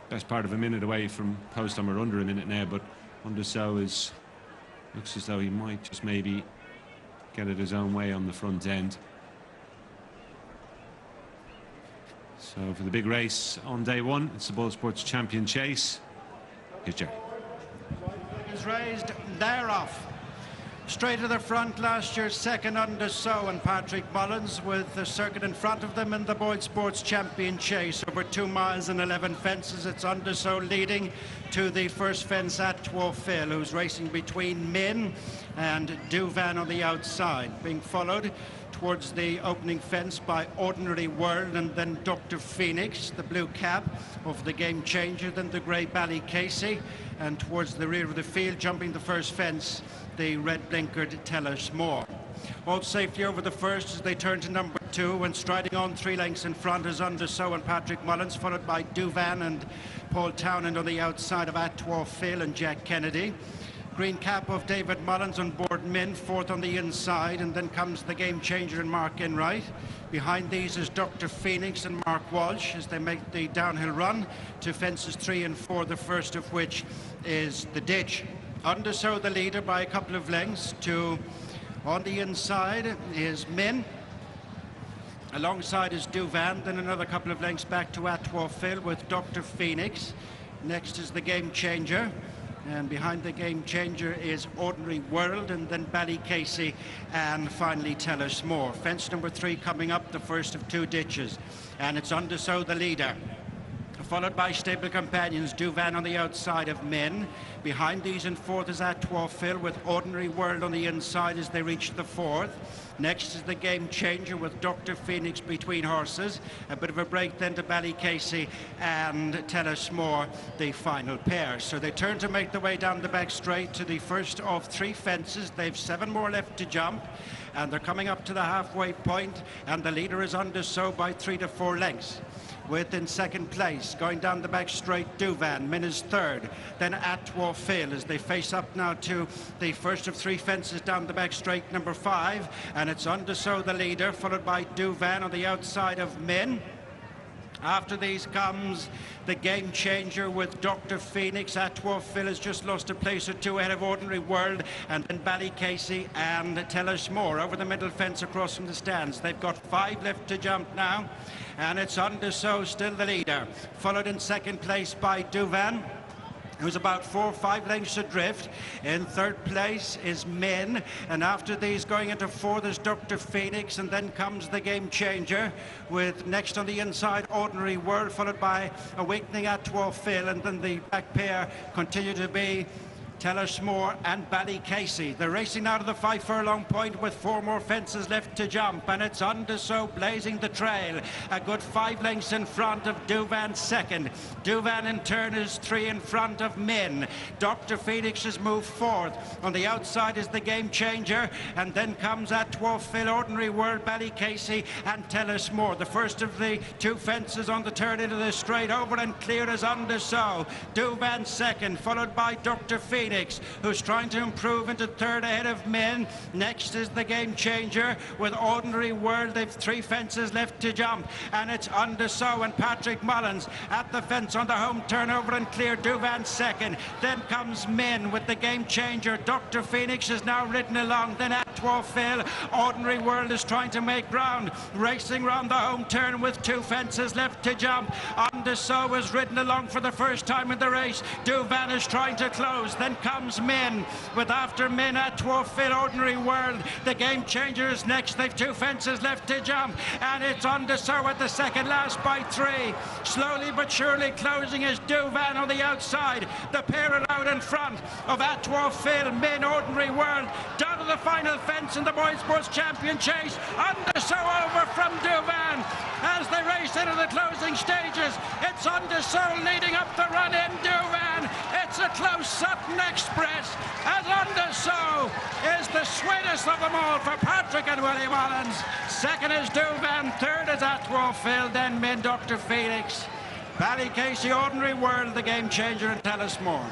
best part of a minute away from post time, or under a minute now, but Un De Sceaux looks as though he might just maybe get it his own way on the front end. So for the big race on day one, it's the BoyleSports Champion Chase. Here's Jerry. Is raised, they're off. Straight to the front, last year's second Un De Sceaux and Patrick Mullins, with the circuit in front of them in the BoyleSports Champion Chase. Over 2 miles and 11 fences, it's Un De Sceaux leading to the first fence at Douvan, who's racing between Min and Douvan on the outside, being followed towards the opening fence by Ordinary World, and then Dr. Phoenix, the blue cap of the Game Changer, then the grey Ballycasey, and towards the rear of the field, jumping the first fence, the red blinkered Tell Us More. All safely over the first as they turn to number 2, and striding on 3 lengths in front is Un De Sceaux and Patrick Mullins, followed by Douvan and Paul Townend on the outside of Douvan and Jack Kennedy. Green cap of David Mullins on board Min, 4th on the inside, and then comes the Game Changer and Mark Enright. Behind these is Dr. Phoenix and Mark Walsh as they make the downhill run to fences 3 and 4, the first of which is the ditch. Un De Sceaux the leader by a couple of lengths. On the inside is Min. Alongside is Douvan, then another couple of lengths back to Douvan with Dr. Phoenix. Next is the Game Changer. And behind the Game Changer is Ordinary World, and then Ballycasey, and finally Tell Us More. Fence number 3 coming up, the first of 2 ditches. And it's Un De Sceaux the leader, followed by stable companions, Douvan on the outside of Min. Behind these in 4th is Douvan, with Ordinary World on the inside as they reach the 4th. Next is the Game Changer with Dr. Phoenix between horses. A bit of a break then to Ballycasey and Tell Us More, the final pair. So they turn to make their way down the back straight to the first of 3 fences. They've 7 more left to jump, and they're coming up to the halfway point, and the leader is Un De Sceaux by 3 to 4 lengths. With in second place, going down the back straight, Douvan. Min is 3rd. Then Douvan as they face up now to the first of 3 fences down the back straight, number 5. And it's Un De Sceaux the leader, followed by Douvan on the outside of Min. After these comes the Game Changer with Dr. Phoenix. Douvan has just lost a place or 2 ahead of Ordinary World, and then Ballycasey and Tell Us More over the middle fence across from the stands. They've got 5 left to jump now, and it's Un De Sceaux still the leader, followed in second place by Douvan, who's about 4 or 5 lengths adrift. In 3rd place is Min, and after these going into 4th is Dr. Phoenix, and then comes the Game Changer with next on the inside Ordinary World, followed by Awakening Douvan, and then the back pair continue to be Tell Us More and Ballycasey. They're racing now to the 5 furlong point with 4 more fences left to jump, and it's Un De Sceaux blazing the trail. A good 5 lengths in front of Douvan second. Douvan in turn is 3 in front of Min. Dr. Phoenix has moved 4th. On the outside is the Game Changer, and then comes Douvan, Ordinary World, Ballycasey and Tell Us More. The first of the 2 fences on the turn into the straight, over and clear as Un De Sceaux. Douvan second, followed by Dr. Phoenix, who's trying to improve into 3rd ahead of Min. Next is the Game Changer with Ordinary World. They've 3 fences left to jump, and it's Un De Sceaux and Patrick Mullins at the fence on the home turn, over and clear. Douvan second. Then comes Min with the Game Changer. Dr. Phoenix is now ridden along. Then Douvan. Ordinary World is trying to make ground, racing round the home turn with 2 fences left to jump. Un De Sceaux is ridden along for the first time in the race. Douvan is trying to close. Then comes Min, with after Min Douvan, Ordinary World. The Game Changer is next. They've 2 fences left to jump, and it's Un De Sceaux at the second last by 3. Slowly but surely closing is Douvan on the outside. The pair are out in front of Douvan, Min, Ordinary World. Down to the final fence in the BoyleSports Champion Chase. Un De Sceaux over from Douvan as they race into the closing stages. It's Un De Sceaux leading up the run in Douvan. It's a close Sutton Express, as Un De Sceaux is the sweetest of them all for Patrick and Willie Mullins. Second is Douvan, 3rd is Douvan, then Min, Dr. Phoenix, Ballycasey, Ordinary World, the Game Changer, and Tell Us More.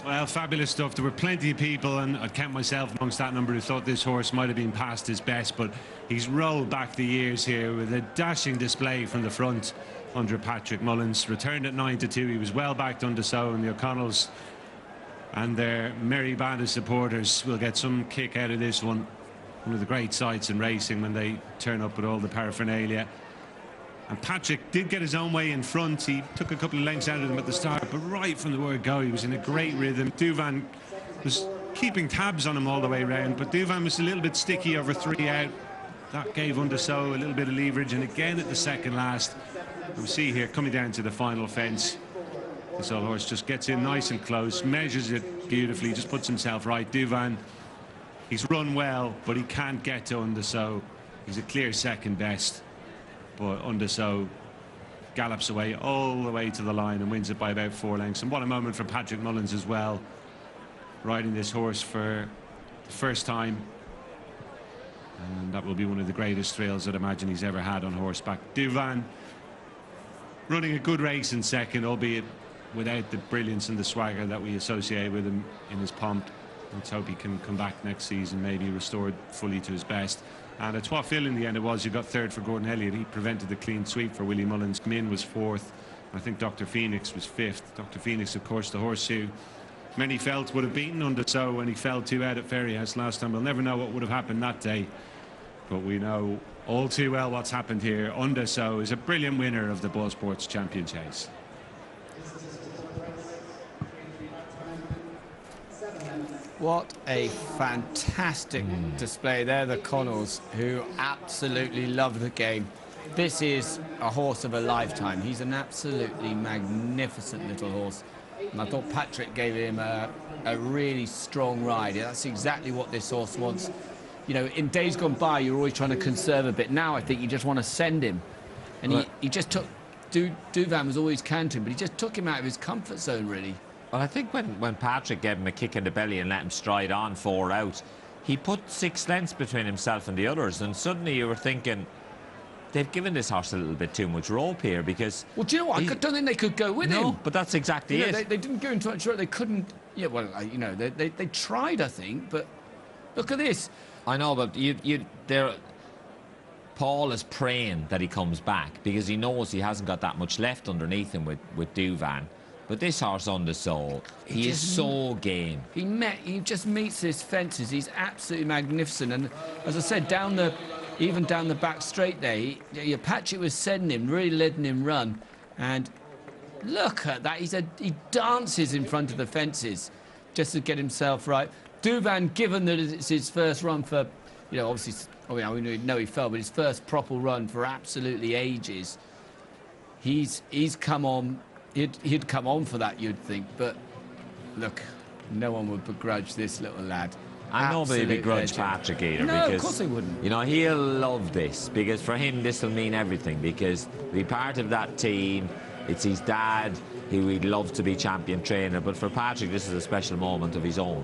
Well, fabulous stuff. There were plenty of people, and I'd count myself amongst that number, who thought this horse might have been past his best, but he's rolled back the years here with a dashing display from the front under Patrick Mullins. Returned at 9-2. He was well backed Un De Sceaux, and the O'Connells and their merry band of supporters will get some kick out of this one. One of the great sights in racing when they turn up with all the paraphernalia. And Patrick did get his own way in front. He took a couple of lengths out of them at the start, but right from the word go, he was in a great rhythm. Douvan was keeping tabs on him all the way around, but Douvan was a little bit sticky over 3 out. That gave Un De Sceaux a little bit of leverage, and again at the second last. We see here, coming down to the final fence, this old horse just gets in nice and close, measures it beautifully, just puts himself right. Douvan, he's run well, but he can't get to Un De Sceaux. He's a clear second best. But Un De Sceaux gallops away all the way to the line and wins it by about 4 lengths. And what a moment for Patrick Mullins as well, riding this horse for the first time. And that will be one of the greatest thrills I'd imagine he's ever had on horseback. Douvan running a good race in second, albeit without the brilliance and the swagger that we associate with him in his pomp. Let's hope he can come back next season, maybe restored fully to his best. And at Twafill in the end it was, you got third for Gordon Elliott. He prevented the clean sweep for Willie Mullins. Min was fourth. I think Dr. Phoenix was fifth. Dr. Phoenix, of course, the horse who many felt would have beaten Un De Sceaux when he fell 2 out at Ferryhouse last time. We'll never know what would have happened that day, but we know all too well what's happened here. Un De Sceaux is a brilliant winner of the BoyleSports Champion Chase. What a fantastic display. They're the Connells, who absolutely love the game. This is a horse of a lifetime. He's an absolutely magnificent little horse. And I thought Patrick gave him a really strong ride. That's exactly what this horse wants. You know, in days gone by, you're always trying to conserve a bit. Now I think you just want to send him. And he just took... Douvan was always counting, but he just took him out of his comfort zone, really. Well, I think when Patrick gave him a kick in the belly and let him stride on 4 out, he put 6 lengths between himself and the others, and suddenly you were thinking, they've given this horse a little bit too much rope here, because... Well, do you know what? I don't think they could go with him. No, but that's exactly it. They didn't go into much rope. They couldn't... Yeah, well, you know, they tried, I think, but look at this. I know, but Paul is praying that he comes back, because he knows he hasn't got that much left underneath him with Douvan. But this horse Un De Sceaux, he is so game. He just meets his fences. He's absolutely magnificent. And as I said, even down the back straight there, Patrick was sending him, really letting him run. And look at that. He dances in front of the fences just to get himself right. Douvan, given that it's his first run for, you know, obviously, we know he fell, but his first proper run for absolutely ages. He's come on. He'd come on for that, you'd think, but look, no one would begrudge this little lad. And nobody begrudge Patrick either, no, because of course they wouldn't. You know, he'll love this, because for him this will mean everything, because to be part of that team, it's his dad who he'd love to be champion trainer, but for Patrick this is a special moment of his own.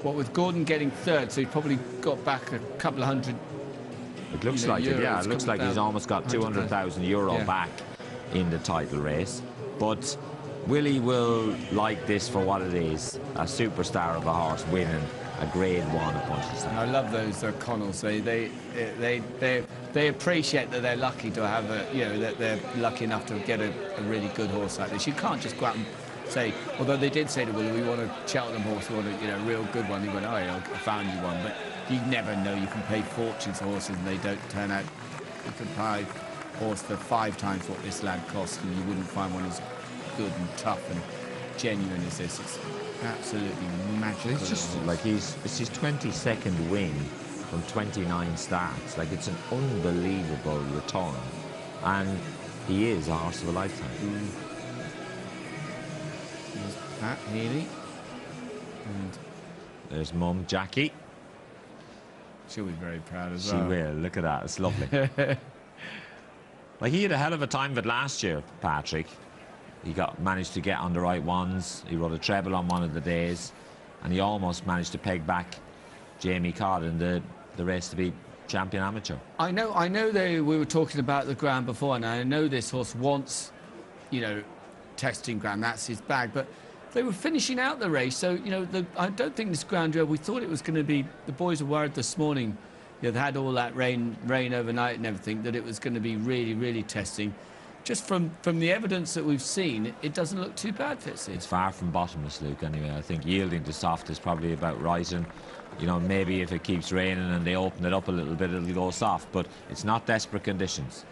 What with Gordon getting third, so he probably got back a couple of hundred. It looks like it, yeah. It looks like he's almost got 200,000 euro back in the title race. But Willie will like this for what it is, a superstar of a horse winning a Grade 1 at Punchestown. I love those Connells. They appreciate that they're lucky to have that they're lucky enough to get a really good horse like this. You can't just go out and say, although they did say to Willie, we want a Cheltenham horse, we want a real good one. He went, oh yeah, I found you one. But you never know. You can pay fortunes for horses and they don't turn out. You can buy a horse for 5 times what this lad costs, and you wouldn't find one as good and tough and genuine as this. It's absolutely magical. It's just like it's his 22nd win from 29 starts. Like, it's an unbelievable return, and he is a horse of a lifetime. There's Pat Healy, and there's Mum Jackie. She'll be very proud as well. She will. Look at that. It's lovely. Like, he had a hell of a time of it last year, Patrick. He managed to get on the right ones. He rode a treble on one of the days, and he almost managed to peg back Jamie Codd in the race to be champion amateur. I know. We were talking about the ground before, and I know this horse wants, testing ground. That's his bag. But they were finishing out the race. So, you know, I don't think this ground drill, we thought it was going to be, the boys were worried this morning, you know, they had all that rain overnight and everything, that it was going to be really, really testing. Just from the evidence that we've seen, it doesn't look too bad, Fitzy. It's far from bottomless, Luke, anyway. I think yielding to soft is probably about right, and, you know, maybe if it keeps raining and they open it up a little bit, it'll go soft, but it's not desperate conditions.